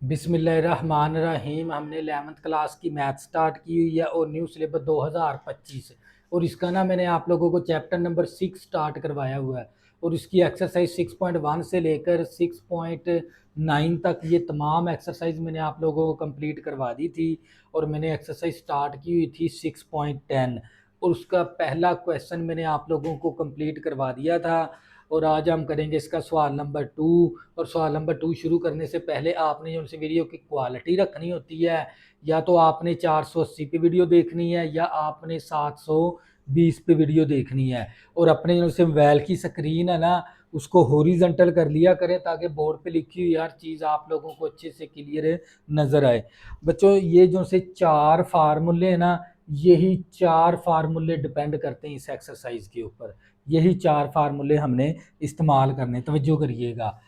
बिस्मिल्लाहिर्रहमानिर्रहीम। हमने 11th class की मैथ स्टार्ट की हुई है और न्यू सिलेबस 2025 और इसका ना मैंने आप लोगों को चैप्टर नंबर 6 स्टार्ट करवाया हुआ है और इसकी एक्सरसाइज 6.1 से लेकर 6.9 तक ये तमाम एक्सरसाइज मैंने आप लोगों को कंप्लीट करवा दी थी। और मैंने एक्सरसाइज स्टार्ट की हुई थी 6.10 और उसका पहला क्वेश्चन मैंने आप लोगों को कंप्लीट करवा दिया था। और आज हम करेंगे इसका सवाल नंबर 2। और सवाल नंबर 2 शुरू करने से पहले आपने जो उनसे वीडियो की क्वालिटी रखनी होती है, या तो आपने 480 पे वीडियो देखनी है या आपने 720 पे वीडियो देखनी है। और अपने जो से मोबाइल की स्क्रीन है ना, उसको हॉरिजॉन्टल कर लिया करें ताकि बोर्ड पे लिखी हुई हर चीज़ आप लोगों को अच्छे से क्लियर नज़र आए। बच्चों, ये जो से 4 फार्मूले हैं ना, यही 4 फार्मूले डिपेंड करते हैं इस एक्सरसाइज के ऊपर। यही 4 फार्मूले हमने इस्तेमाल करने, तवज्जो करिएगा।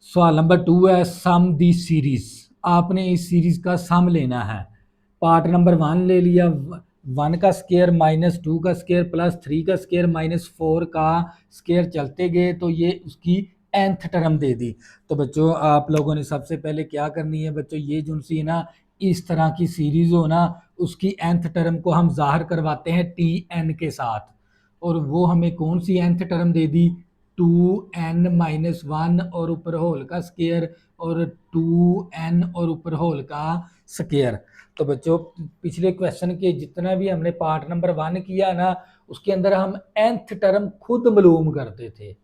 सवाल नंबर 2 है सम दी सीरीज। आपने इस सीरीज का सम लेना है। पार्ट नंबर 1 ले लिया, 1 का स्केयर माइनस 2 का स्केयर प्लस 3 का स्केयर माइनस 4 का स्केयर चलते गए तो ये उसकी nth टर्म दे दी। तो बच्चों, आप लोगों ने सबसे पहले क्या करनी है बच्चों, ये जो सी ना इस तरह की सीरीज हो ना, उसकी nth टर्म को हम जाहिर करवाते हैं टी एन के साथ। और वो हमें कौन सी nth टर्म दे दी, 2n-1 और ऊपर होल का स्केयर और 2n और ऊपर होल का स्केयर। तो बच्चों, पिछले क्वेश्चन के जितना भी हमने पार्ट नंबर 1 किया ना, उसके अंदर हम nth टर्म खुद मालूम करते थे।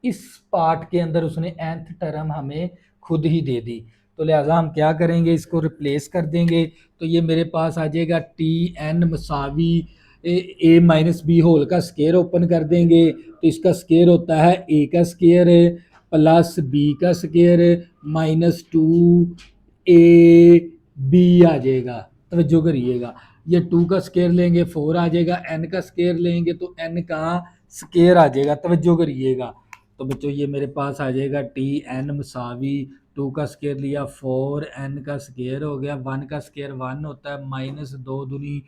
इस पार्ट के अंदर उसने nth टर्म हमें खुद ही दे दी। तो लिहाजा हम क्या करेंगे, इसको रिप्लेस कर देंगे। तो ये मेरे पास आ जाएगा टी एन मसावी ए माइनस बी होल का स्केयर ओपन कर देंगे तो इसका स्केयर होता है ए का स्केयर प्लस बी का स्केयर माइनस 2 ए बी आ जाएगा। तवज्जो करिएगा, ये 2 का स्केयर लेंगे 4 आ जाएगा, एन का स्केयर लेंगे तो एन का स्केयर आ जाएगा। तवज्जो करिएगा। तो बच्चों, ये मेरे पास आ जाएगा टी एन मसावी 2 का स्केयर लिया 4, एन का स्केयर हो गया, 1 का स्केयर 1 होता है, माइनस 2 दूनी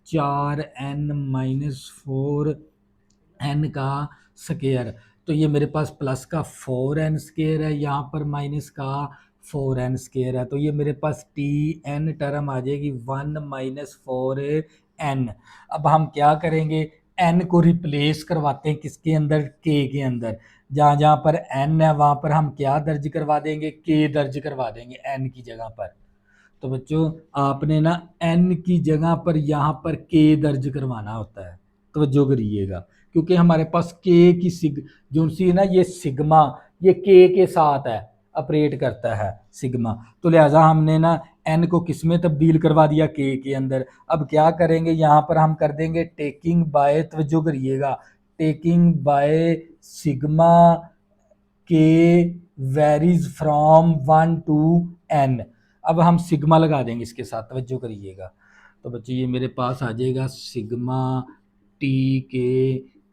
4n माइनस 4n का स्केयर। तो ये मेरे पास प्लस का 4n स्केयर है, यहाँ पर माइनस का 4n स्केयर है। तो ये मेरे पास टी एन टर्म आ जाएगी 1 माइनस 4n। अब हम क्या करेंगे, n को रिप्लेस करवाते हैं किसके अंदर, k के अंदर। जहाँ जहाँ पर n है वहाँ पर हम क्या दर्ज करवा देंगे, k दर्ज करवा देंगे n की जगह पर। तो बच्चों, आपने ना n की जगह पर यहाँ पर k दर्ज करवाना होता है। तवज्जो करिएगा, क्योंकि हमारे पास k की जो सी ना ये सिग्मा, ये k के साथ है, ऑपरेट करता है सिग्मा। तो लिहाजा हमने ना n को किस में तब्दील करवा दिया, k के अंदर। अब क्या करेंगे, यहाँ पर हम कर देंगे टेकिंग बाय, तवज्जो करिएगा, taking by sigma k varies from 1 to n। अब हम सिग्मा लगा देंगे इसके साथ, तवज्जो करिएगा। तो बच्चों, ये मेरे पास आ जाएगा sigma t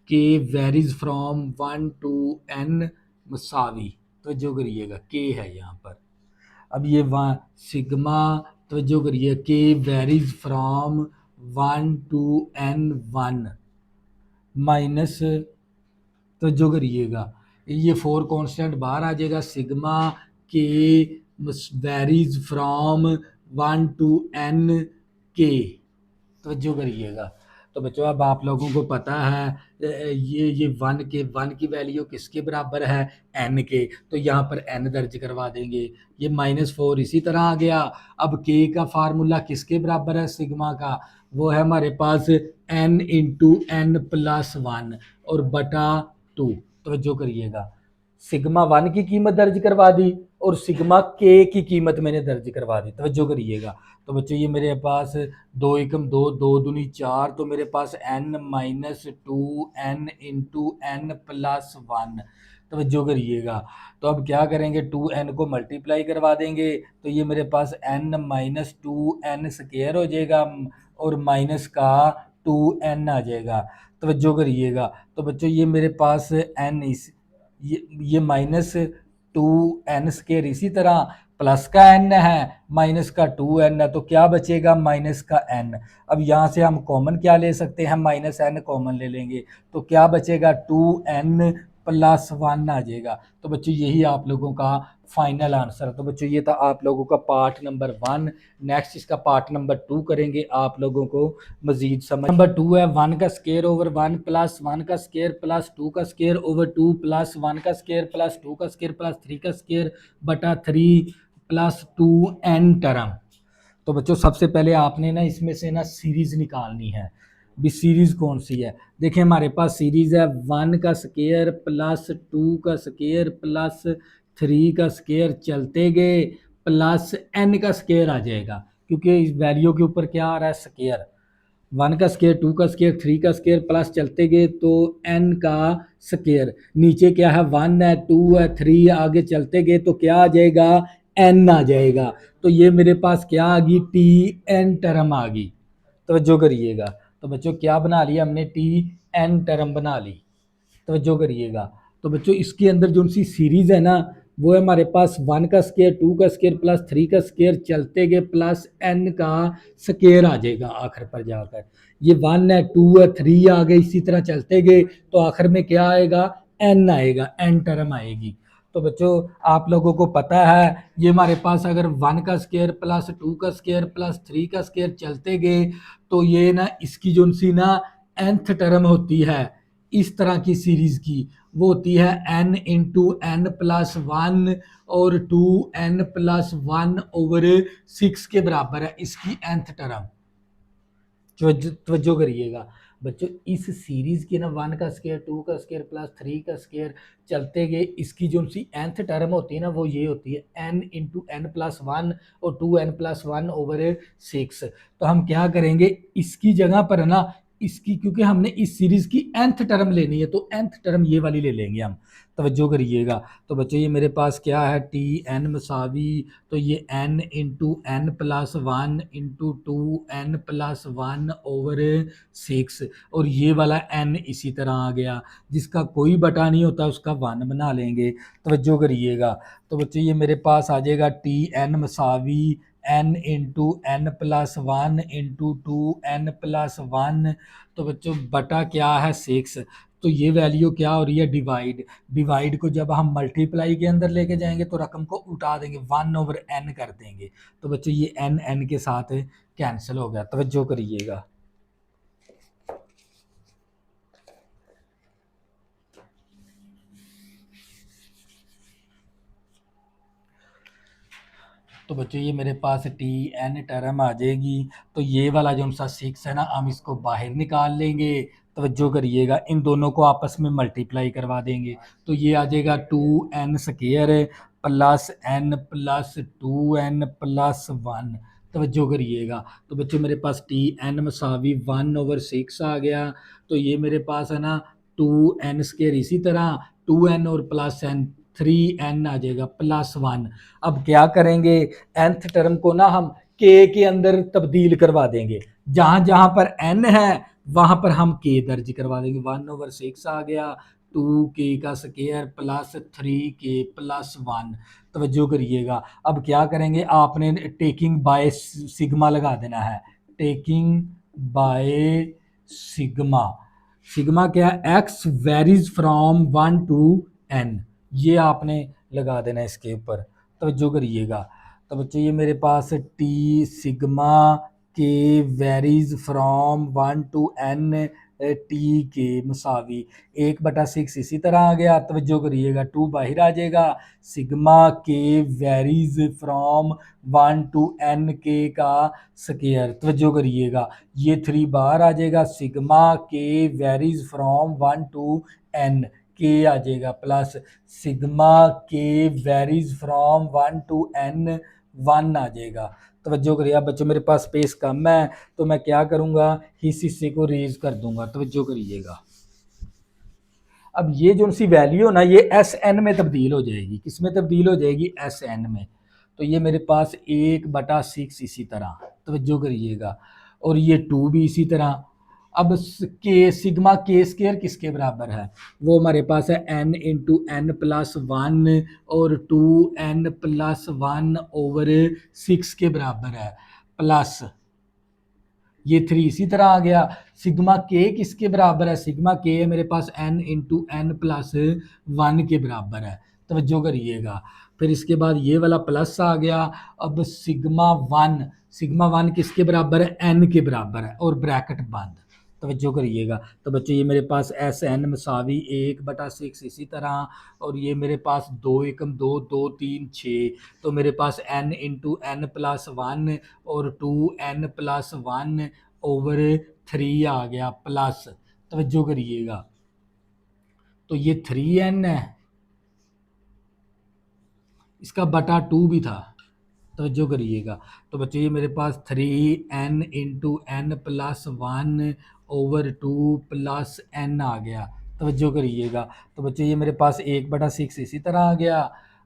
k varies from 1 to n मसावी। तवज्जो करिएगा, के है यहाँ पर। अब ये सिग्मा, तवज्जो करिए, k varies from 1 to n 1 minus, तवज्जो करिएगा, ये 4 कांस्टेंट बाहर आ जाएगा, sigma k varies from 1 to n के। तवज्जो करिएगा। तो बच्चों, अब आप लोगों को पता है ये 1 की वैल्यू किसके बराबर है, n के। तो यहाँ पर n दर्ज करवा देंगे। ये -4 इसी तरह आ गया। अब k का फार्मूला किसके बराबर है, सिग्मा का, वो है हमारे पास n इंटू एन प्लस 1 और बटा 2। तवज्जो करिएगा, सिग्मा 1 की कीमत दर्ज करवा दी और सिग्मा के की कीमत मैंने दर्ज करवा दी। तवज्जो करिएगा। तो बच्चों, ये मेरे पास 2 एकम 2, 2 दूनी 4, तो मेरे पास n minus 2n into n plus 1। तवज्जो करिएगा। तो अब क्या करेंगे, 2n को मल्टीप्लाई करवा देंगे तो ये मेरे पास n माइनस 2n स्केयर हो जाएगा और माइनस का 2n आ जाएगा। तवज्जो करिएगा। तो बच्चों, ये मेरे पास n ये -2n स्केयर, इसी तरह प्लस का n है, माइनस का 2n है, तो क्या बचेगा, माइनस का n। अब यहाँ से हम कॉमन क्या ले सकते हैं, -n कॉमन ले लेंगे तो क्या बचेगा, 2n प्लस 1 आ जाएगा। तो बच्चों यही आप लोगों का फाइनल आंसर है। तो बच्चों ये था आप लोगों का पार्ट नंबर 1। नेक्स्ट इसका पार्ट नंबर 2 करेंगे आप लोगों को मजीद समझ। नंबर 2 है 1 का स्केयर ओवर 1 प्लस 1 का स्केयर प्लस 2 का स्केयर ओवर 2 प्लस 1 का स्केयर प्लस 2 का स्केयर प्लस 3 का स्केयर बटा 3 प्लस 2n टर्म। तो बच्चों सबसे पहले आपने ना इसमें से ना सीरीज निकालनी है। भी सीरीज कौन सी है? देखिए हमारे पास सीरीज है 1 का स्केयर प्लस 2 का स्केयर प्लस 3 का स्केयर चलते गए प्लस n का स्केयर आ जाएगा, क्योंकि इस वैल्यू के ऊपर क्या आ रहा है? स्केयर। 1 का स्केयर 2 का स्केयर 3 का स्केयर प्लस चलते गए तो n का स्केयर। नीचे क्या है? 1 है 2 है 3, आगे चलते गए तो क्या आ जाएगा? n आ जाएगा। तो ये मेरे पास क्या आ गई? टी एन टर्म आ गई। तवज्जो करिएगा। तो बच्चों क्या बना लिया हमने? टी एन टर्म बना ली। तवज्जो करिएगा। तो बच्चों इसके अंदर जो सी सीरीज है ना, वो है हमारे पास 1 का स्केयर 2 का स्केयर प्लस 3 का स्केयर चलते गए प्लस n का स्केयर आ जाएगा आखिर पर जाकर। ये 1 है 2 है 3 आ गए, इसी तरह चलते गए तो आखिर में क्या आएगा? n आएगा, n टर्म आएगी। तो बच्चों आप लोगों को पता है ये हमारे पास अगर 1 का स्केयर प्लस 2 का स्केयर प्लस 3 का स्केयर चलते गए तो ये ना इसकी जो सी ना nth टर्म होती है इस तरह की सीरीज की, वो होती है n इंटू एन प्लस 1 और 2n प्लस 1 ओवर 6 के बराबर है इसकी nth टर्म। तवज्जो करिएगा बच्चों, इस सीरीज के ना 1 का स्केयर 2 का स्केयर प्लस 3 का स्केयर चलते गए इसकी जो सी nth टर्म होती है ना, वो ये होती है n इंटू एन प्लस 1 और 2n प्लस 1 ओवर 6। तो हम क्या करेंगे इसकी जगह पर ना, इसकी क्योंकि हमने इस सीरीज की nth टर्म लेनी है तो nth टर्म ये वाली ले लेंगे हम। तवज्जो करिएगा। तो बच्चों ये मेरे पास क्या है? टी एन मसावी, तो ये n into n plus 1 into 2n plus 1 over 6 और ये वाला n इसी तरह आ गया, जिसका कोई बटा नहीं होता उसका 1 बना लेंगे। तवज्जो करिएगा। तो बच्चों ये मेरे पास आ जाएगा टी एन मसावी n into n plus 1 into 2n plus 1। तो बच्चों बटा क्या है? 6। तो ये वैल्यू क्या हो रही है? डिवाइड। डिवाइड को जब हम मल्टीप्लाई के अंदर लेके जाएंगे तो रकम को उठा देंगे, 1 ओवर n कर देंगे। तो बच्चों ये n n के साथ कैंसिल हो गया। तवज्जो करिएगा। तो बच्चों ये मेरे पास टी एन टर्म आ जाएगी। तो ये वाला जो सा 6 है ना, हम इसको बाहर निकाल लेंगे। तवज्जो करिएगा, इन दोनों को आपस में मल्टीप्लाई करवा देंगे तो ये आ जाएगा 2n square plus n plus 2n plus 1। तवज्जो करिएगा। तो बच्चों मेरे पास टी एन मसावी 1 ओवर 6 आ गया। तो ये मेरे पास है ना 2n स्केयर, इसी तरह 2n और प्लस n 3n आ जाएगा प्लस 1। अब क्या करेंगे? nth टर्म को ना हम k के अंदर तब्दील करवा देंगे, जहां जहां पर n है वहां पर हम k दर्ज करवा देंगे। 1 ओवर 6 आ गया, 2k का स्केयर प्लस 3k प्लस 1। तवज्जो करिएगा। अब क्या करेंगे? आपने टेकिंग बाय सिग्मा लगा देना है। Taking by sigma. सिग्मा क्या है? x varies from 1 to n, ये आपने लगा देना है इसके ऊपर। तवज्जो करिएगा। तो बच्चों ये मेरे पास T sigma k varies from 1 to n T के मसावी 1/6 इसी तरह आ गया। तवज्जो करिएगा, 2 बाहर आ जाएगा। Sigma k varies from 1 to n के का स्केयर। तवज्जो करिएगा, ये 3 बाहर आ जाएगा। Sigma k varies from 1 to n के आ जाएगा plus sigma k varies from 1 to n 1 आ जाएगा। तवज्जो करिए। अब बच्चों मेरे पास स्पेस कम है तो मैं क्या करूँगा? इस हिस्से को रेज कर दूंगा। तवज्जो करिएगा। अब ये जो सी वैल्यू ना ये एस एन में तब्दील हो जाएगी। किस में तब्दील हो जाएगी? एस एन में। तो ये मेरे पास 1/6 इसी तरह। तवज्जो करिएगा। और ये 2 भी इसी तरह। अब के सिग्मा के स्केयर किसके बराबर है? वो हमारे पास है n इंटू एन प्लस 1 और 2n प्लस 1 ओवर 6 के बराबर है प्लस ये 3 इसी तरह आ गया। सिग्मा के किसके बराबर है, सिग्मा के है मेरे पास n इंटू एन प्लस 1 के बराबर है, तवज्जो करिएगा। फिर इसके बाद ये वाला प्लस आ गया। अब सिग्मा वन किसके बराबर है, n के बराबर है, और ब्रैकेट बंद, तवज्जो करिएगा। तो बच्चों ये मेरे पास एस एन मसावी 1/6 इसी तरह, और ये मेरे पास 2 एकम 2 2 3 6, तो मेरे पास n इंटू एन प्लस 1 और 2n+1 ओवर 3 आ गया प्लस, तवज्जो करिएगा। तो ये 3n है, इसका बटा 2 भी था, तवज्जो करिएगा। तो बच्चों ये मेरे पास 3n into n plus 1 over 2 plus n आ गया, तवज्जो करिएगा। तो बच्चों ये मेरे पास 1/6 इसी तरह आ गया।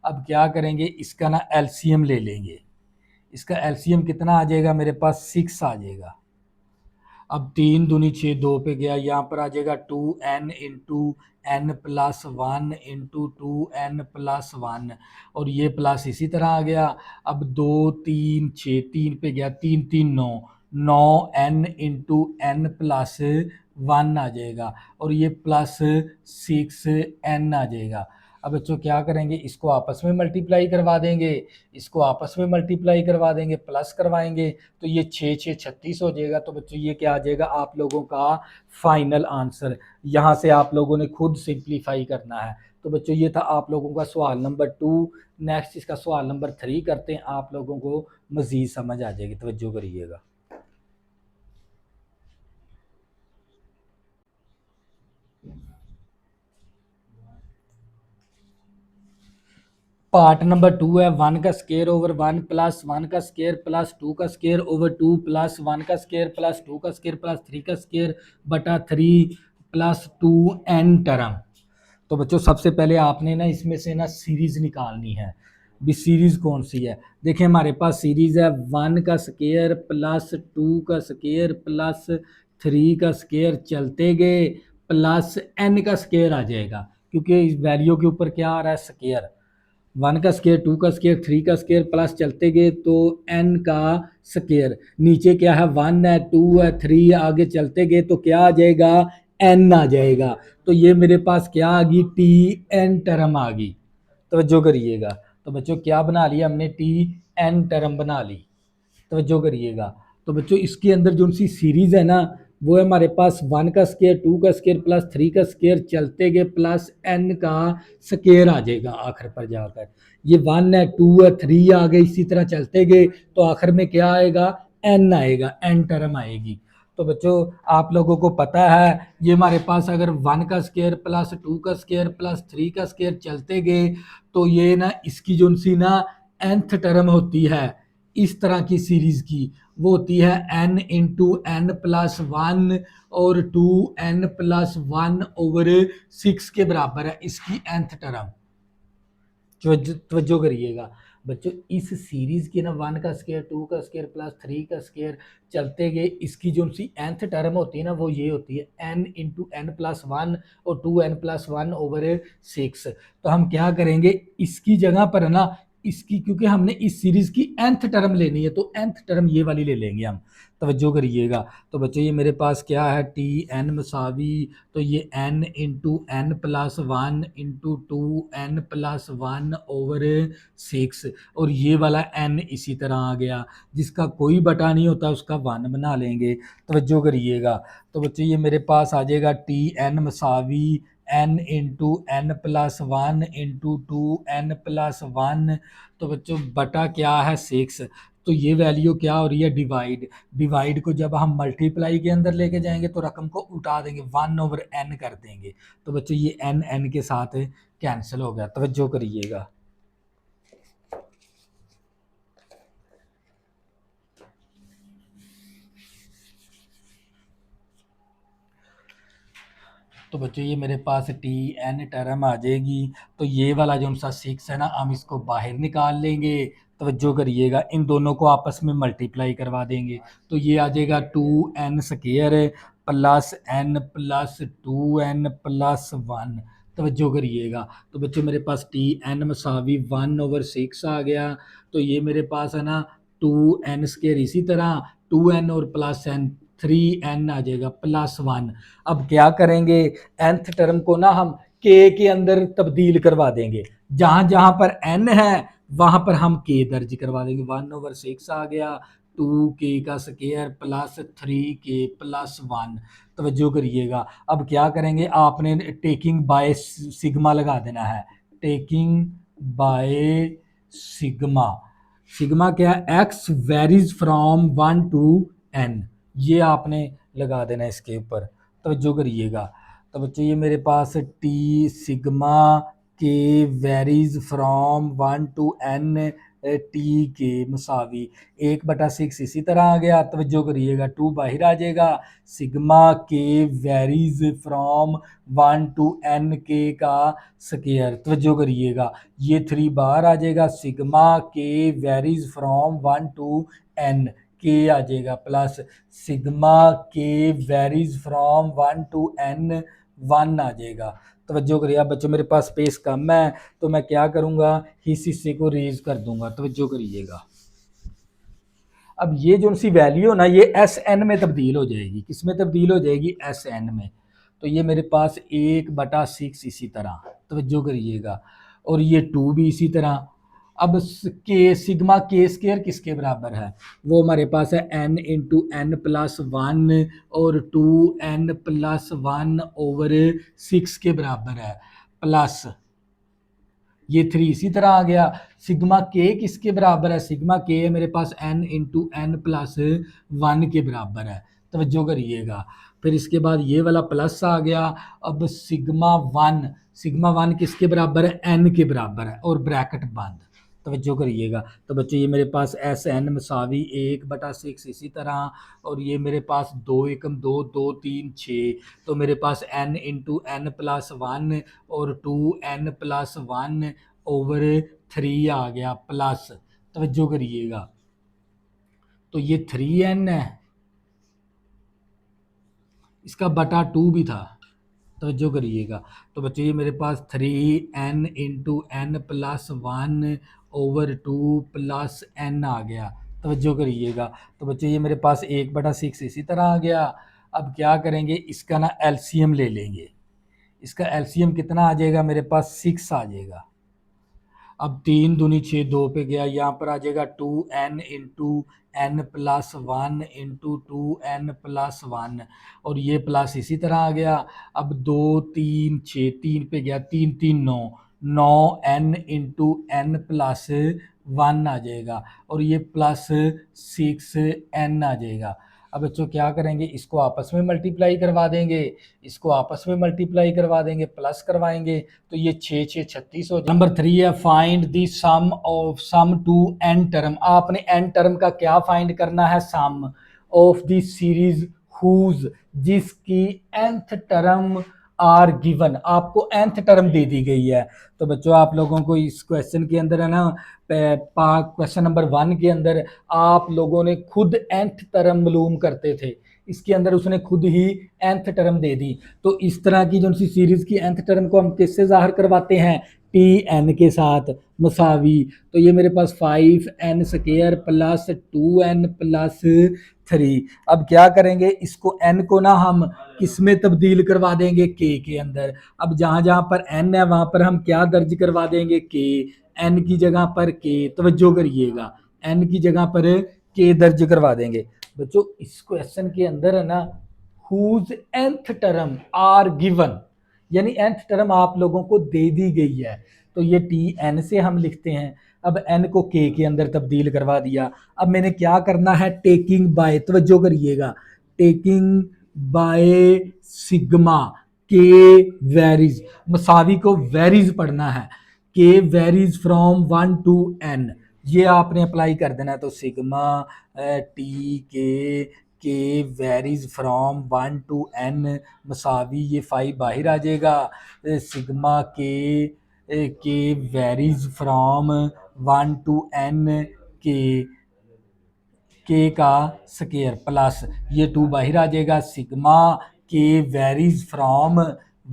अब क्या करेंगे, इसका ना एलसीएम ले लेंगे। इसका एलसीएम कितना आ जाएगा, मेरे पास 6 आ जाएगा। अब 3 दूनी 6, 2 पे गया, यहाँ पर आ जाएगा 2n into n plus 1 into 2n+1, और ये प्लस इसी तरह आ गया। अब 2 3 6, 3 पे गया, 3 3 9, 9n इंटू n+1 आ जाएगा, और ये प्लस 6n आ जाएगा। अब बच्चों क्या करेंगे, इसको आपस में मल्टीप्लाई करवा देंगे, इसको आपस में मल्टीप्लाई करवा देंगे, प्लस करवाएंगे, तो ये 6 6 36 हो जाएगा। तो बच्चों ये क्या आ जाएगा, आप लोगों का फाइनल आंसर। यहाँ से आप लोगों ने खुद सिंप्लीफाई करना है। तो बच्चों ये था आप लोगों का सवाल नंबर 2। नेक्स्ट इसका सवाल नंबर 3 करते हैं, आप लोगों को मजीद समझ आ जाएगी, तवज्जो करिएगा। पार्ट नंबर 2 है, 1 का स्केयर ओवर 1 प्लस 1 का स्केयर प्लस 2 का स्केयर ओवर 2 प्लस 1 का स्केयर प्लस 2 का स्केयर प्लस 3 का स्केयर बटा 3 प्लस 2n टर्म। तो बच्चों सबसे पहले आपने ना इसमें से ना सीरीज निकालनी है। भी सीरीज कौन सी है, देखिए हमारे पास सीरीज है 1 का स्केयर प्लस 2 का स्केयर प्लस 3 का स्केयर चलते गए प्लस n का स्केयर आ जाएगा, क्योंकि इस वैल्यू के ऊपर क्या आ रहा है, स्केयर। 1 का स्केयर 2 का स्केयर 3 का स्केयर प्लस चलते गए तो n का स्केयर, नीचे क्या है 1 है 2 है 3, आगे चलते गए तो क्या आ जाएगा, n आ जाएगा। तो ये मेरे पास क्या आ गई, टी एन टर्म आ गई, तवज्जो करिएगा। तो बच्चों क्या बना लिया हमने, टी एन टर्म बना ली, तवज्जो करिएगा। तो बच्चों इसके अंदर जो सी सीरीज है ना, वो है हमारे पास 1 का स्केयर 2 का स्केयर प्लस 3 का स्केयर चलते गए प्लस n का स्केयर आ जाएगा आखिर पर जाकर। ये 1 है 2 है 3 आ गए, इसी तरह चलते गए तो आखिर में क्या आएगा, n आएगा, n टर्म आएगी। तो बच्चों आप लोगों को पता है, ये हमारे पास अगर 1 का स्केयर प्लस 2 का स्केयर प्लस 3 का स्केयर चलते गए तो ये ना इसकी जो सी ना nth टर्म होती है इस तरह की सीरीज की, वो होती है n इंटू एन प्लस 1 और 2n+1 ओवर 6 के बराबर है इसकी nth टर्म। तवज्जो करिएगा बच्चों, इस सीरीज के ना 1 का स्केयर 2 का स्केयर प्लस 3 का स्केयर चलते गए, इसकी जो सी nth टर्म होती है ना, वो ये होती है n इंटू n+1 और 2n+1 ओवर 6। तो हम क्या करेंगे, इसकी जगह पर ना इसकी, क्योंकि हमने इस सीरीज की nth टर्म लेनी है तो nth टर्म ये वाली ले लेंगे हम, तवज्जो करिएगा। तो बच्चों ये मेरे पास क्या है, टी एन मसावी, तो ये n into n+1 into 2n+1 over 6, और ये वाला n इसी तरह आ गया, जिसका कोई बटा नहीं होता उसका 1 बना लेंगे, तवज्जो करिएगा। तो बच्चों ये मेरे पास आ जाएगा टी एन मसावी n into n+1 into 2n+1, तो बच्चों बटा क्या है 6। तो ये वैल्यू क्या हो रही है, डिवाइड, डिवाइड को जब हम मल्टीप्लाई के अंदर लेके जाएंगे तो रकम को उठा देंगे, 1/n कर देंगे। तो बच्चों ये n के साथ कैंसिल हो गया, तवज्जो करिएगा। तो बच्चों ये मेरे पास टी एन टर्म आ जाएगी। तो ये वाला जो सा 6 है ना, हम इसको बाहर निकाल लेंगे, तवज्जो करिएगा, इन दोनों को आपस में मल्टीप्लाई करवा देंगे। तो ये आ जाएगा 2n square plus n plus 2n+1, तवज्जो करिएगा। तो बच्चों मेरे पास टी एन मसावी 1/6 आ गया। तो ये मेरे पास है ना 2n स्केयर, इसी तरह 2n और प्लस n 3n आ जाएगा +1। अब क्या करेंगे, nth टर्म को ना हम k के अंदर तब्दील करवा देंगे, जहां जहां पर n है वहां पर हम k दर्ज करवा देंगे। 1/6 आ गया, 2k का स्क्वायर प्लस 3k प्लस 1। तवज्जो करिएगा, अब क्या करेंगे, आपने टेकिंग बाय सिग्मा लगा देना है। टेकिंग बाय सिग्मा, सिग्मा क्या है, x varies from 1 to n, ये आपने लगा देना है इसके ऊपर। तवज्जो करिएगा, तो बच्चों ये मेरे पास T sigma k varies from 1 to n T के मसावी 1/6 इसी तरह आ गया। तवज्जो करिएगा, 2 बाहर आ जाएगा, sigma k varies from 1 to n के का स्क्वायर। तवज्जो करिएगा, ये 3 बाहर आ जाएगा, sigma k varies from 1 to n के आ जाएगा plus sigma k varies from 1 to n 1 आ जाएगा। तवज्जो करिए, बच्चों मेरे पास स्पेस कम है तो मैं क्या करूँगा, इस हिस्से को रेज कर दूंगा। तवज्जो करिएगा, अब ये जो सी वैल्यू ना ये एस एन में तब्दील हो जाएगी, किस में तब्दील हो जाएगी, एस एन में। तो ये मेरे पास 1/6 इसी तरह, तवज्जो करिएगा, और ये 2 भी इसी तरह। अब के सिग्मा के स्क्वायर किसके बराबर है, वो हमारे पास है n इंटू एन प्लस 1 और 2n+1/6 के बराबर है, प्लस ये 3 इसी तरह आ गया। सिग्मा के किसके बराबर है, सिग्मा के है मेरे पास n इंटू एन प्लस 1 के बराबर है। तवज्जो करिएगा, फिर इसके बाद ये वाला प्लस आ गया। अब सिग्मा वन किसके बराबर है, n के बराबर है, और ब्रैकेट बंद। तवज्जो करिएगा, तो बच्चों ये मेरे पास एस एन मसावी 1/6 इसी तरह, और ये मेरे पास 2 एकम 2 2 3 6, तो मेरे पास n इंटू एन प्लस 1 और 2n+1/3 आ गया प्लस। तवज्जो करिएगा, तो ये 3n है, इसका बटा 2 भी था। तवज्जो करिएगा, तो बच्चों ये मेरे पास 3n into n plus 1/2 plus n आ गया। तवज्जो करिएगा, तो बच्चों ये मेरे पास 1/6 इसी तरह आ गया। अब क्या करेंगे, इसका ना एलसीएम ले लेंगे, इसका एलसीएम कितना आ जाएगा, मेरे पास 6 आ जाएगा। अब 3 दूनी 6, 2 पे गया, यहाँ पर आ जाएगा 2n into n plus 1 into 2n+1, और ये प्लस इसी तरह आ गया। अब 2 3 6, 3 पे गया, 3 3 9, 9n इंटू एन प्लस 1 आ जाएगा, और ये प्लस 6n आ जाएगा। अब बच्चों क्या करेंगे, इसको आपस में मल्टीप्लाई करवा देंगे, इसको आपस में मल्टीप्लाई करवा देंगे, प्लस करवाएंगे, तो ये 6 6 36 हो जाए। नंबर 3 है, find the sum of sum to n term. आपने एन टर्म का क्या फाइंड करना है, sum of the series whose, जिसकी nth टर्म आर गिवन, आपको nth टर्म दे दी गई है। तो बच्चों आप लोगों को इस क्वेश्चन के अंदर है ना, क्वेश्चन नंबर 1 के अंदर आप लोगों ने खुद nth टर्म मालूम करते थे, इसके अंदर उसने खुद ही nth टर्म दे दी। तो इस तरह की जो सी सीरीज की nth टर्म को हम किससे जाहिर करवाते हैं, टी एन के साथ मसावी। तो ये मेरे पास 5n² प्लस 2n+3। अब क्या करेंगे, इसको n को ना हम किस में तब्दील करवा देंगे, के अंदर। अब जहां जहां पर n है वहां पर हम क्या दर्ज करवा देंगे, के, n की जगह पर के। तवज्जो करिएगा, n की जगह पर के दर्ज करवा देंगे। बच्चों इस क्वेश्चन के अंदर है ना, whose nth term are given, यानी nth टर्म आप लोगों को दे दी गई है, तो ये टी एन से हम लिखते हैं। अब n को के अंदर तब्दील करवा दिया। अब मैंने क्या करना है, टेकिंग बाय, तवज्जो करिएगा, taking by sigma k varies, मसावी को वेरीज पढ़ना है, के वेरीज फ्रॉम 1 to n, ये आपने अप्लाई कर देना है। तो sigma t k varies from 1 to n मसावी, ये 5 बाहर आ जाएगा, sigma k varies from 1 to n के का स्क्वायर प्लस ये 2 बाहर आ जाएगा, sigma k varies from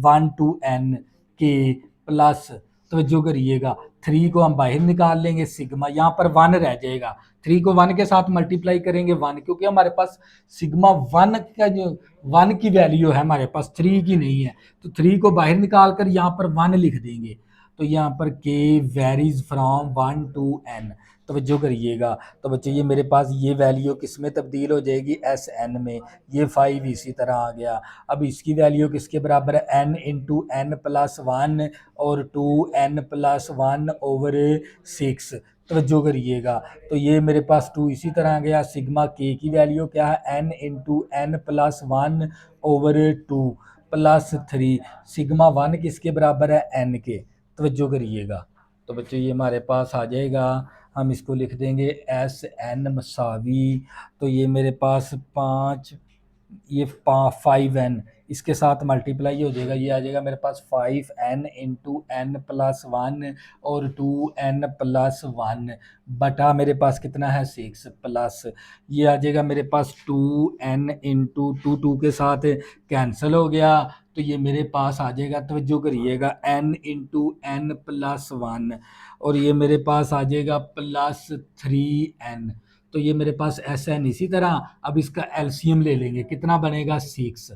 1 to n के प्लस, तवज्जो करिएगा, 3 को हम बाहर निकाल लेंगे, सिग्मा यहाँ पर 1 रह जाएगा, 3 को 1 के साथ मल्टीप्लाई करेंगे 1, क्योंकि हमारे पास सिग्मा 1 का जो 1 की वैल्यू है हमारे पास 3 की नहीं है, तो 3 को बाहर निकाल कर यहाँ पर 1 लिख देंगे। तो यहाँ पर k varies from 1 to n, तवज्जो करिएगा। तो बच्चे ये मेरे पास ये वैल्यू किस में तब्दील हो जाएगी, एस एन में, ये 5 इसी तरह आ गया। अब इसकी वैल्यू किसके बराबर है, n इंटू एन प्लस 1 और 2n प्लस 1 ओवर 6, तवज्जो करिएगा। तो ये मेरे पास 2 इसी तरह आ गया। सिग्मा के की वैल्यू क्या है, n into n plus 1 over 2 plus 3, sigma 1 किसके बराबर है, n के, तवज्जो करिएगा। तो बच्चों ये हमारे पास आ जाएगा, हम इसको लिख देंगे एस एन मसावी, तो ये मेरे पास 5, ये 5n इसके साथ मल्टीप्लाई हो जाएगा, ये आ जाएगा मेरे पास 5n इंटू एन प्लस 1 और 2n प्लस 1 बटा मेरे पास कितना है 6 प्लस, ये आ जाएगा मेरे पास 2n इंटू 2 के साथ कैंसिल हो गया, तो ये मेरे पास आ जाएगा, तो जो करिएगा n इंटू एन प्लस 1 और ये मेरे पास आ जाएगा प्लस 3n, तो ये मेरे पास एस एन इसी तरह। अब इसका एलसीएम ले लेंगे, कितना बनेगा 6,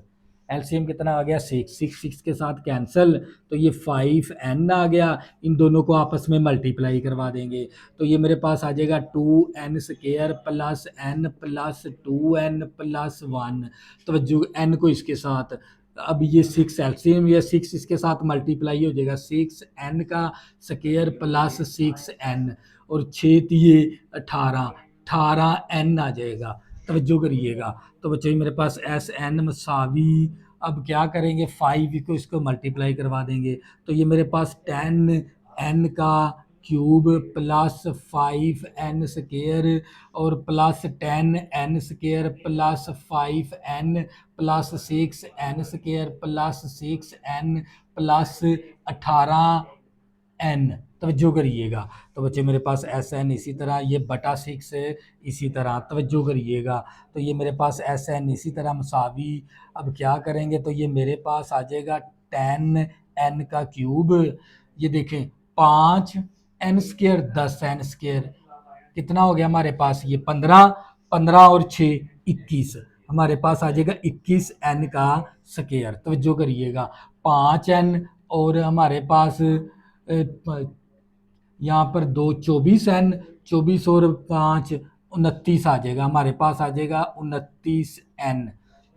एलसीएम कितना आ गया 6, 6 के साथ कैंसिल, तो ये 5n आ गया, इन दोनों को आपस में मल्टीप्लाई करवा देंगे, तो ये मेरे पास आ जाएगा 2n square plus n plus 2n plus 1, तो जो n को इसके साथ, अब ये 6 एलसीएम, ये 6 इसके साथ मल्टीप्लाई हो जाएगा, 6n का स्क्वायर प्लस 6n और 6 ये 18n आ जाएगा, तवज्जो करिएगा। तो बच्चे मेरे पास एस एन मसावी, अब क्या करेंगे 5 को इसको मल्टीप्लाई करवा देंगे, तो ये मेरे पास 10n का क्यूब प्लस 5n स्क्वायर और plus 10n square plus 5n plus 6n square plus 6n plus 18n, तवज्जो करिएगा। तो बच्चे मेरे पास एस एन इसी तरह, ये बटा 6 इसी तरह, तवज्जो करिएगा। तो ये मेरे पास एस एन इसी तरह मसावी, अब क्या करेंगे, तो ये मेरे पास आ जाएगा 10n का क्यूब, ये देखें 5n स्क्वायर 10n स्क्वायर कितना हो गया हमारे पास, ये 15, 15 और 6 21, हमारे पास आ जाएगा 21n का स्क्वायर, तवज्जो करिएगा। 5n और हमारे पास यहाँ पर 2 24n, 24 और 5 29 आ जाएगा, हमारे पास आ जाएगा 29n,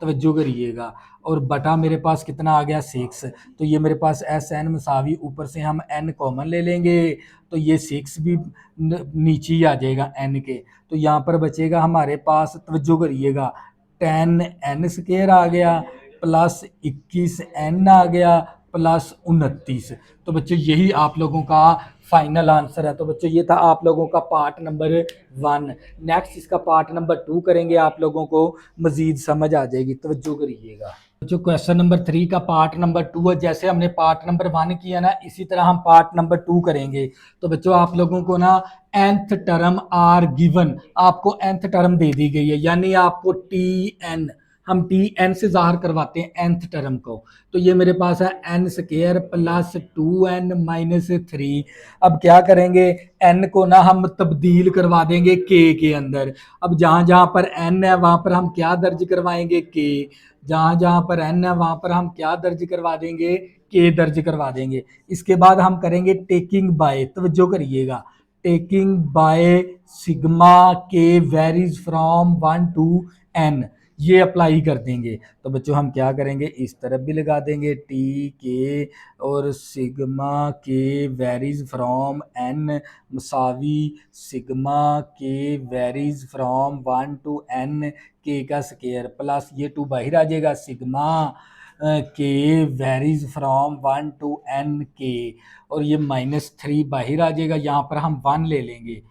तवज्जो करिएगा। और बटा मेरे पास कितना आ गया 6, तो ये मेरे पास एस एन मसावी, ऊपर से हम n कॉमन ले लेंगे, तो ये 6 भी नीचे ही आ जाएगा n के, तो यहाँ पर बचेगा हमारे पास, तवज्जो करिएगा 10n स्क्वायर आ गया प्लस 21n आ गया प्लस 29, तो बच्चों यही आप लोगों का फाइनल आंसर है। तो बच्चों ये था आप लोगों का पार्ट नंबर 1। नेक्स्ट इसका पार्ट नंबर 2 करेंगे, आप लोगों को मजीद समझ आ जाएगी, तवज्जो करिएगा। जो क्वेश्चन नंबर 3 का पार्ट नंबर 2 है, जैसे हमने पार्ट नंबर 1 किया ना, इसी तरह हम पार्ट नंबर 2 करेंगे। तो बच्चों आप लोगों को ना nth टर्म आर गिवन, आपको nth टर्म दे दी गई है, यानी आपको tn, हम tn से ज़ाहिर करवाते हैं nth टर्म को, तो ये मेरे पास है n square plus 2n minus 3। अब क्या करेंगे, n को ना हम तब्दील करवा देंगे k के अंदर, अब जहाँ जहाँ पर n है वहाँ पर हम क्या दर्ज करवाएंगे k, जहाँ जहाँ पर n है वहाँ पर हम क्या दर्ज करवा देंगे, k दर्ज करवा देंगे। इसके बाद हम करेंगे टेकिंग बाय, तवज्जो करिएगा, taking by sigma k varies from 1 to n, ये अप्लाई कर देंगे। तो बच्चों हम क्या करेंगे, इस तरफ भी लगा देंगे टी के और sigma k varies from n मसावी sigma k varies from 1 to n के का स्क्वायर प्लस ये 2 बाहर आ जाएगा, sigma k varies from 1 to n के, और ये -3 बाहर आ जाएगा, यहाँ पर हम 1 ले लेंगे,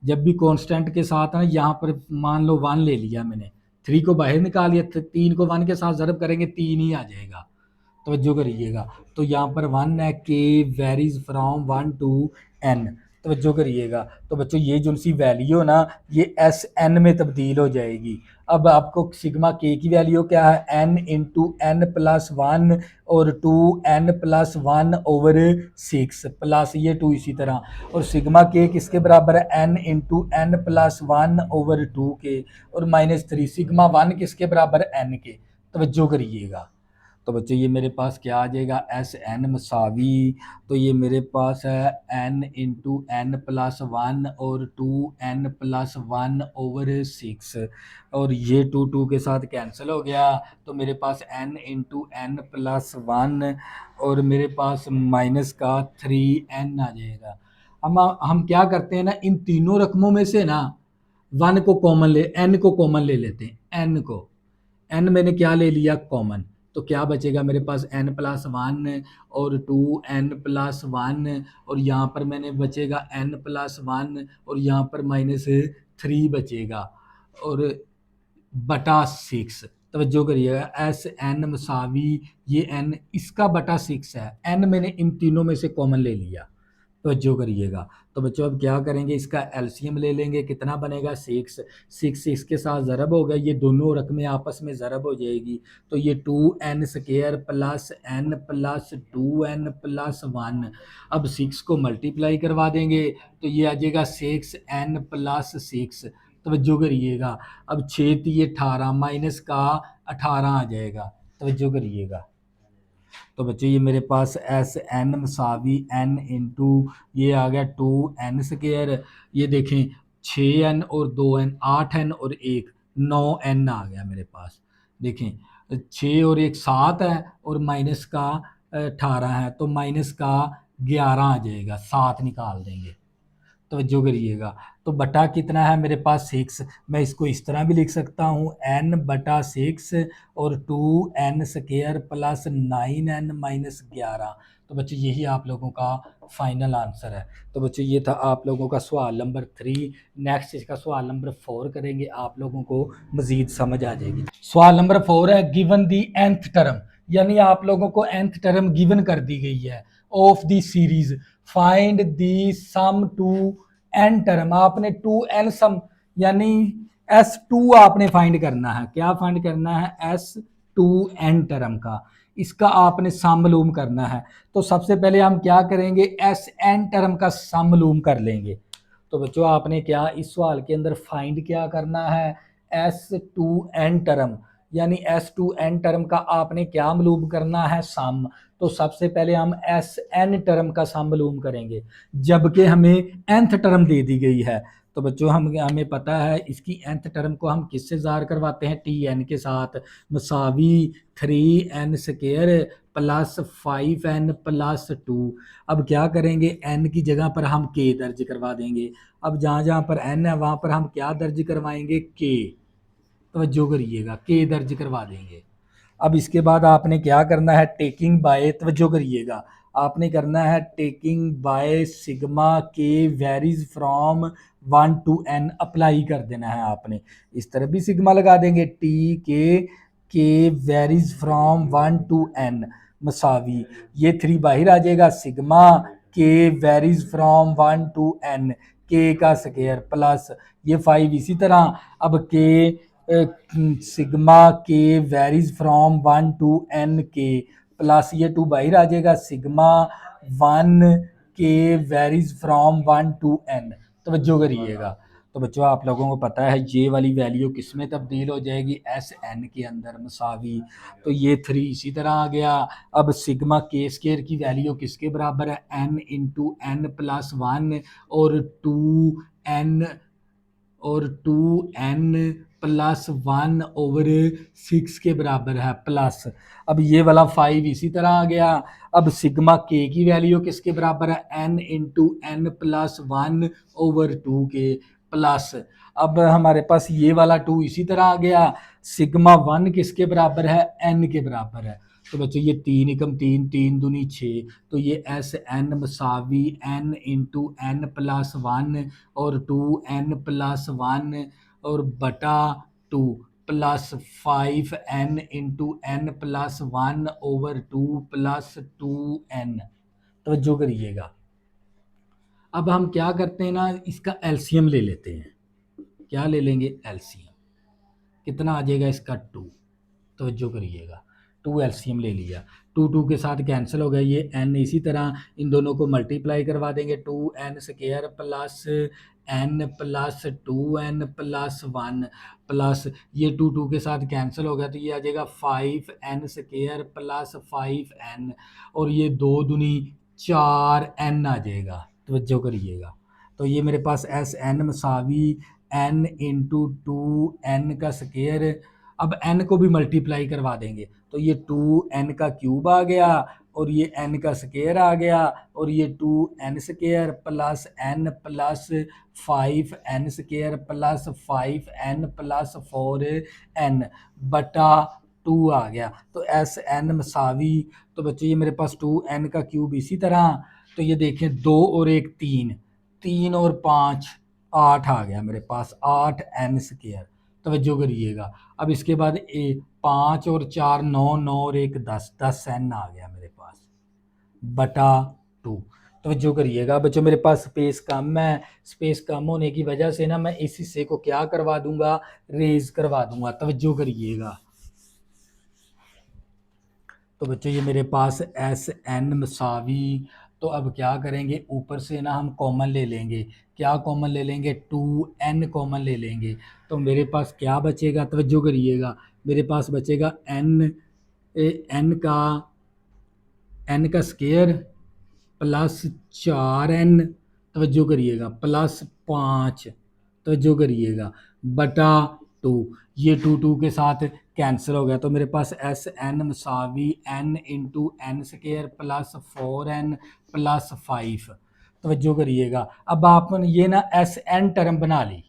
जब भी कांस्टेंट के साथ ना, यहाँ पर मान लो 1 ले लिया मैंने, 3 को बाहर निकाल लिया, 3 को 1 के साथ ज़रब करेंगे 3 ही आ जाएगा, तवज्जो करिएगा। तो यहाँ पर 1 है, के वेरीज फ्रॉम 1 to n, तवज्जो करिएगा। तो बच्चों ये जो सी वैल्यू ना ये एस एन में तब्दील हो जाएगी। अब आपको सिग्मा के की वैल्यू क्या है, n into n plus one और two n plus one over six plus ये टू इसी तरह, और सिग्मा के किसके बराबर है, n into n plus one over two के और माइनस थ्री, सिग्मा वन किसके बराबर है, एन के। तवज्जो करिएगा। तो बच्चों ये मेरे पास क्या आ जाएगा, एस एन मसावी, तो ये मेरे पास है n into n plus one और two n plus one over six, और ये टू टू के साथ कैंसिल हो गया, तो मेरे पास n into n plus one और मेरे पास माइनस का थ्री एन आ जाएगा। हम क्या करते हैं ना, इन तीनों रकमों में से ना वन को कॉमन ले, एन को कॉमन ले लेते हैं, एन को, एन मैंने क्या ले लिया कॉमन, तो क्या बचेगा मेरे पास एन प्लस वन और टू एन प्लस वन, और यहाँ पर मैंने बचेगा एन प्लस वन और यहाँ पर माइनस थ्री बचेगा और बटा सिक्स। तवज्जो करिएगा, एस एन मसावी ये एन इसका बटा सिक्स है, एन मैंने इन तीनों में से कॉमन ले लिया। तवज्जो करिएगा। तो बच्चों अब क्या करेंगे, इसका एलसीएम ले लेंगे, कितना बनेगा सिक्स, सिक्स सिक्स के साथ ज़रब हो गया, ये दोनों रकमें आपस में ज़रब हो जाएगी, तो ये two n square plus n plus two n plus one. अब सिक्स को मल्टीप्लाई करवा देंगे तो ये आ जाएगा सिक्स एन प्लस सिक्स। तवज्जो करिएगा, अब छः तीय 18 माइनस का 18 आ जाएगा। तवज्जो करिएगा। तो बच्चों ये मेरे पास एस एन मसावी एन इंटू ये आ गया टू एन स्केयर, ये देखें 6n और 2n 8n और एक 9n आ गया मेरे पास। देखें 6 और एक 7 है और माइनस का 18 है, तो माइनस का 11 आ जाएगा, 7 निकाल देंगे। तवज्जो करिएगा। तो बटा कितना है मेरे पास सिक्स, मैं इसको इस तरह भी लिख सकता हूँ एन बटा सिक्स और two n square plus nine n minus 11। तो बच्चों यही आप लोगों का फाइनल आंसर है। तो बच्चों ये था आप लोगों का सवाल नंबर 3। नेक्स्ट इसका सवाल नंबर 4 करेंगे, आप लोगों को मजीद समझ आ जाएगी। सवाल नंबर 4 है, गिवन दी nth टर्म, यानी आप लोगों को nth टर्म गिवन कर दी गई है of the series, find the sum to n term. आपने टू एन सम यानी एस टू आपने फाइंड करना है, क्या फाइंड करना है, एस टू एन टर्म का, इसका आपने सम मालूम करना है। तो सबसे पहले हम क्या करेंगे, एस एन टर्म का सम मालूम कर लेंगे। तो बच्चों आपने क्या इस सवाल के अंदर फाइंड क्या करना है, एस टू एन टर्म, यानी एस टू एन टर्म का आपने क्या मालूम करना है, सम। तो सबसे पहले हम एस एन टर्म का सम मालूम करेंगे, जबकि हमें nth टर्म दे दी गई है। तो बच्चों हमें पता है इसकी nth टर्म को हम किससे ज़ाहिर करवाते हैं, टी एन के साथ, मसावी 3n square plus 5n plus two. अब क्या करेंगे, n की जगह पर हम k दर्ज करवा देंगे। अब जहाँ जहाँ पर n है वहाँ पर हम क्या दर्ज करवाएंगे, k। तवज्जो करिएगा, k दर्ज करवा देंगे। अब इसके बाद आपने क्या करना है, टेकिंग बाय, तवज्जो करिएगा, आपने करना है taking by sigma k varies from 1 to n apply कर देना है आपने। इस तरह भी सिग्मा लगा देंगे, T k varies from 1 to n मसावी, ये 3 बाहर आ जाएगा, sigma k varies from 1 to n के का स्केयर प्लस ये 5 इसी तरह। अब के sigma k varies from 1 to n के प्लस ये 2 बाहर आ जाएगा, सिग्मा 1 के वेरीज फ्रॉम 1 to n। तवज्जो करिएगा। तो बच्चों आप लोगों को पता है ये वाली वैल्यू किस में तब्दील हो जाएगी, एस एन के अंदर मसावी, तो ये 3 इसी तरह आ गया। अब सिग्मा के स्केयर की वैल्यू किसके बराबर है, n into n plus one और two n plus one over six के बराबर है प्लस। अब ये वाला 5 इसी तरह आ गया। अब सिग्मा के की वैल्यू किसके बराबर है, n into n plus one over two के प्लस। अब हमारे पास ये वाला 2 इसी तरह आ गया, सिग्मा 1 किसके बराबर है, एन के बराबर है। तो बच्चों ये 3 एकम 3, 3 दूनी 6, तो ये एस एन मसावी n into n plus one और टू एन प्लस वन और बटा 2 plus 5n into n plus one over 2 plus 2n। तवज्जो करिएगा। अब हम क्या करते हैं ना, इसका एलसीएम ले लेते हैं। क्या ले लेंगे? एलसीएम। कितना आ जाएगा इसका? 2। तवज्जो करिएगा, 2 एलसीएम ले लिया। 2 2 के साथ कैंसिल हो गया, ये n इसी तरह इन दोनों को मल्टीप्लाई करवा देंगे। 2n square plus n plus 2n plus 1 plus ये 2 2 के साथ कैंसिल हो गया, तो ये आ जाएगा 5n स्क्वायर प्लस 5n, और ये 2 दूनी 4n आ जाएगा। तवज्जो करिएगा, तो ये मेरे पास एस एन मसावी n इंटू 2n का स्क्वायर। अब n को भी मल्टीप्लाई करवा देंगे, तो ये 2n का क्यूब आ गया, और ये n का स्क्वायर आ गया, और ये 2n square plus n plus 5n square plus 5n plus 4n बटा 2 आ गया। तो एस एन मसावी, तो बच्चों ये मेरे पास 2n का क्यूब इसी तरह, तो ये देखें 2 और 1 3, 3 और 5 8 आ गया मेरे पास, 8n स्क्वायर। तवज्जो करिएगा, अब इसके बाद 5 और 4 9, 9 और 1 10, 10n आ गया मेरे पास बटा 2। तवज्जो करिएगा बच्चों, मेरे पास स्पेस कम है, स्पेस कम होने की वजह से ना मैं इस हिस्से को क्या करवा दूंगा? रेज करवा दूंगा। तवज्जो करिएगा, तो बच्चों ये मेरे पास एस एन मसावी, तो अब क्या करेंगे, ऊपर से ना हम कॉमन ले लेंगे। क्या कॉमन ले लेंगे? 2n कॉमन ले लेंगे, तो मेरे पास क्या बचेगा? तवज्जो करिएगा, मेरे पास बचेगा n, n का स्क्वायर प्लस 4n, तवज्जो करिएगा, प्लस 5, तवज्जो करिएगा, बटा 2। ये 2 2 के साथ कैंसिल हो गया, तो मेरे पास एस एन मसावी n into n square plus 4n plus 5। तवज्जो करिएगा, अब आपने ये ना एस एन टर्म बना ली,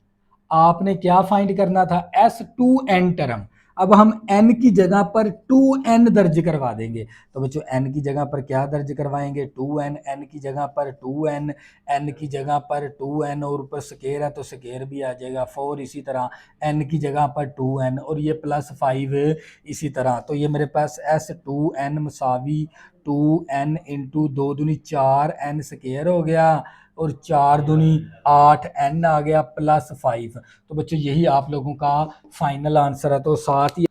आपने क्या फाइंड करना था? S2n term. अब हम n की जगह पर 2n दर्ज करवा देंगे, तो बच्चों n की जगह पर क्या दर्ज करवाएंगे? 2n, n की जगह पर 2n, n की जगह पर 2n, और ऊपर स्क्वायर है तो स्क्वायर भी आ जाएगा, 4 इसी तरह, n की जगह पर 2n, और ये प्लस 5 इसी तरह। तो ये मेरे पास S2n मसावी 2n इंटू 2 दूनी 4n स्क्वायर हो गया, और 4 दूनी 8n आ गया प्लस 5। तो बच्चों यही आप लोगों का फाइनल आंसर है। तो साथ ही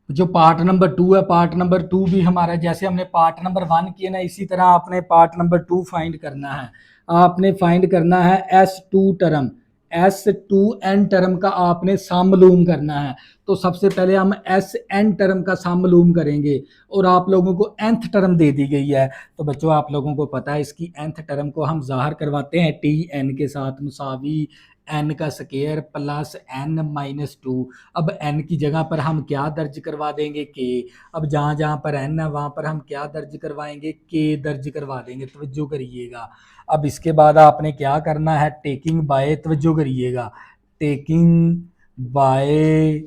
जो पार्ट नंबर 2 है, पार्ट नंबर 2 भी हमारा, जैसे हमने पार्ट नंबर 1 किया ना, इसी तरह आपने पार्ट नंबर 2 फाइंड करना है। आपने फाइंड करना है S2 टर्म, S2n टर्म का आपने सम मालूम करना है। तो सबसे पहले हम Sn टर्म का सम मालूम करेंगे, और आप लोगों को nth टर्म दे दी गई है, तो बच्चों आप लोगों को पता है इसकी nth टर्म को हम ज़ाहिर करवाते हैं Tn के साथ, मुसावी n का स्क्वायर प्लस n माइनस 2। अब n की जगह पर हम क्या दर्ज करवा देंगे? k। अब जहाँ जहाँ पर n है वहाँ पर हम क्या दर्ज करवाएंगे? k दर्ज करवा देंगे। तवज्जो करिएगा, अब इसके बाद आपने क्या करना है? टेकिंग बाय, तवज्जो करिएगा, taking by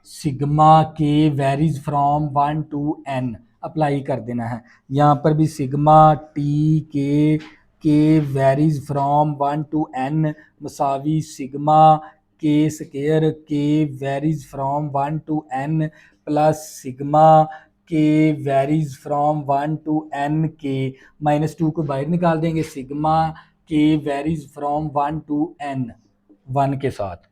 sigma k varies from 1 to n apply कर देना है। यहाँ पर भी sigma t k varies from 1 to n मसावी sigma k square k varies from 1 to n plus sigma k varies from 1 to n k -2 को बाहर निकाल देंगे, sigma k varies from 1 to n 1 के साथ।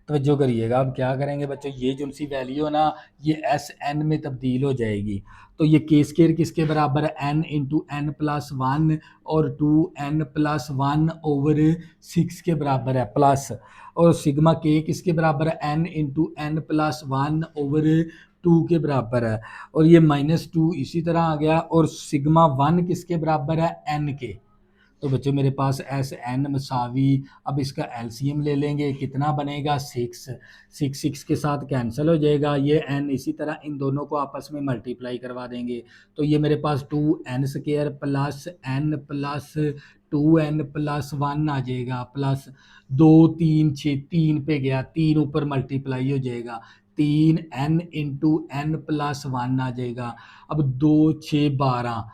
तवज्जो करिएगा, अब क्या करेंगे बच्चों, ये जो सी वैल्यू है ना, ये एस एन में तब्दील हो जाएगी। तो ये के स्केयर किसके बराबर है? एन इंटू एन प्लस 1, और 2n प्लस 1 ओवर 6 के बराबर है, प्लस, और सिग्मा के किसके बराबर है? N into n plus 1 over 2 के बराबर है, और ये -2 इसी तरह आ गया, और सिग्मा 1 किसके बराबर है? n के। तो बच्चों मेरे पास एस एन मसावी, अब इसका एलसीएम ले लेंगे, कितना बनेगा? 6। 6 के साथ कैंसिल हो जाएगा, ये n इसी तरह इन दोनों को आपस में मल्टीप्लाई करवा देंगे, तो ये मेरे पास 2n square plus n plus 2n plus 1 आ जाएगा, प्लस 2 3 6, 3 पे गया, 3 ऊपर मल्टीप्लाई हो जाएगा, 3n इंटू एन प्लस 1 आ जाएगा। अब 2 6 12,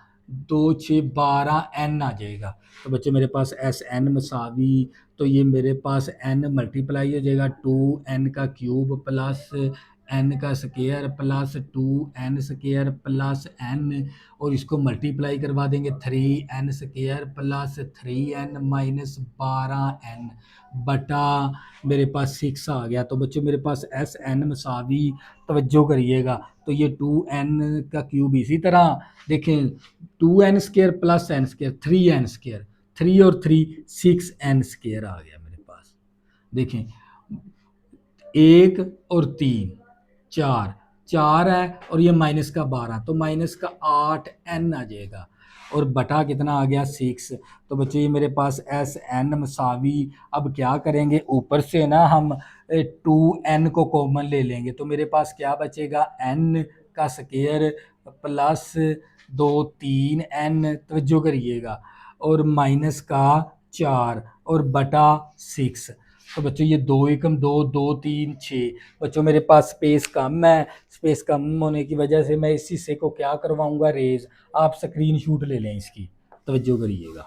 2 6 12n आ जाएगा। तो बच्चे मेरे पास एस एन मसावी, तो ये मेरे पास n मल्टीप्लाई हो जाएगा, 2n का क्यूब प्लस एन का square plus 2n square plus n, और इसको मल्टीप्लाई करवा देंगे 3n square plus 3n minus 12n बटा मेरे पास 6 आ गया। तो बच्चों मेरे पास एस एन मसावी, तवज्जो करिएगा, तो ये 2n का क्यूब इसी तरह देखें 2n square plus n square 3n square, 3 और 3 6n स्केयर आ गया मेरे पास। देखें 1 और 3 4 4 है, और ये माइनस का 12, तो माइनस का 8n आ जाएगा, और बटा कितना आ गया 6। तो बच्चों ये मेरे पास एस एन मसावी, अब क्या करेंगे ऊपर से ना हम 2n को कॉमन ले लेंगे, तो मेरे पास क्या बचेगा n का स्केयर प्लस 2 3n, तवज्जो करिएगा, और माइनस का 4 और बटा 6। तो बच्चों ये 2 एकम 2 2 3 6, बच्चों मेरे पास स्पेस कम है, स्पेस कम होने की वजह से मैं इस हिस्से को क्या करवाऊंगा रेज, आप स्क्रीनशॉट ले लें इसकी, तवज्जो करिएगा।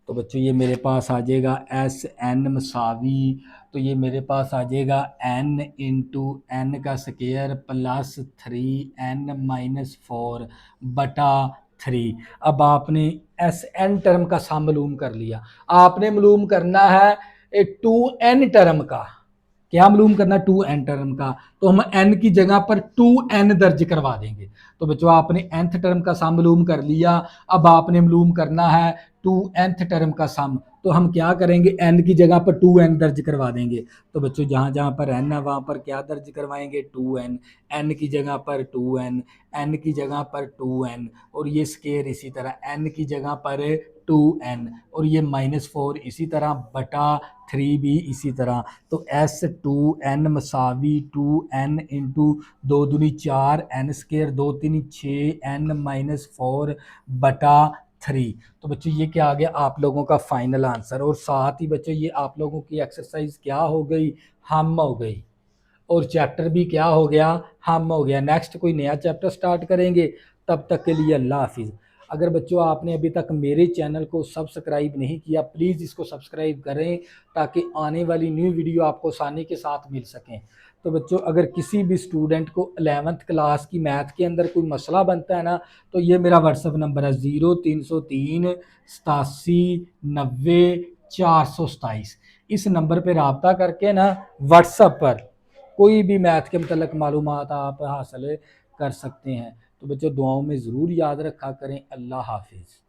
तो बच्चों ये मेरे पास आ जाएगा एस एन मसावी, तो ये मेरे पास आ जाएगा n इंटू एन का स्केयर प्लस 3n माइनस 4 बटा 3। अब आपने एस एन टर्म का सम मालूम कर लिया, आपने मालूम करना है 2n टर्म का, क्या मालूम करना 2n टर्म का, तो हम n की जगह पर 2n दर्ज करवा देंगे। तो बच्चों आपने nth टर्म का सम मालूम कर लिया, अब आपने मालूम करना है 2nth टर्म का सम, तो हम क्या करेंगे n की जगह पर 2n दर्ज करवा देंगे। तो बच्चों जहाँ जहाँ पर n है वहाँ पर क्या दर्ज करवाएंगे 2n, n की जगह पर 2n, n की जगह पर 2n, और ये स्केयर इसी तरह n की जगह पर 2n, और ये -4 इसी तरह बटा 3 भी इसी तरह। तो एस 2n मसावी 2n इंटू 2 दूनी 4 n स्केयर 2 तीन 6n माइनस 4 बटा 3। तो बच्चों ये क्या आ गया आप लोगों का फाइनल आंसर, और साथ ही बच्चों ये आप लोगों की एक्सरसाइज क्या हो गई, हम हो गई, और चैप्टर भी क्या हो गया, हम हो गया। नेक्स्ट कोई नया चैप्टर स्टार्ट करेंगे, तब तक के लिए अल्लाह हाफिज़। अगर बच्चों आपने अभी तक मेरे चैनल को सब्सक्राइब नहीं किया, प्लीज़ इसको सब्सक्राइब करें ताकि आने वाली न्यू वीडियो आपको आसानी के साथ मिल सकें। तो बच्चों अगर किसी भी स्टूडेंट को 11th क्लास की मैथ के अंदर कोई मसला बनता है ना, तो ये मेरा व्हाट्सअप नंबर है 0303 87 90 427। इस नंबर पर रब्ता करके ना व्हाट्सअप पर कोई भी मैथ के मतलब मालूमात आप हासिल कर सकते हैं। तो बच्चों दुआओं में ज़रूर याद रखा करें। अल्लाह हाफिज़।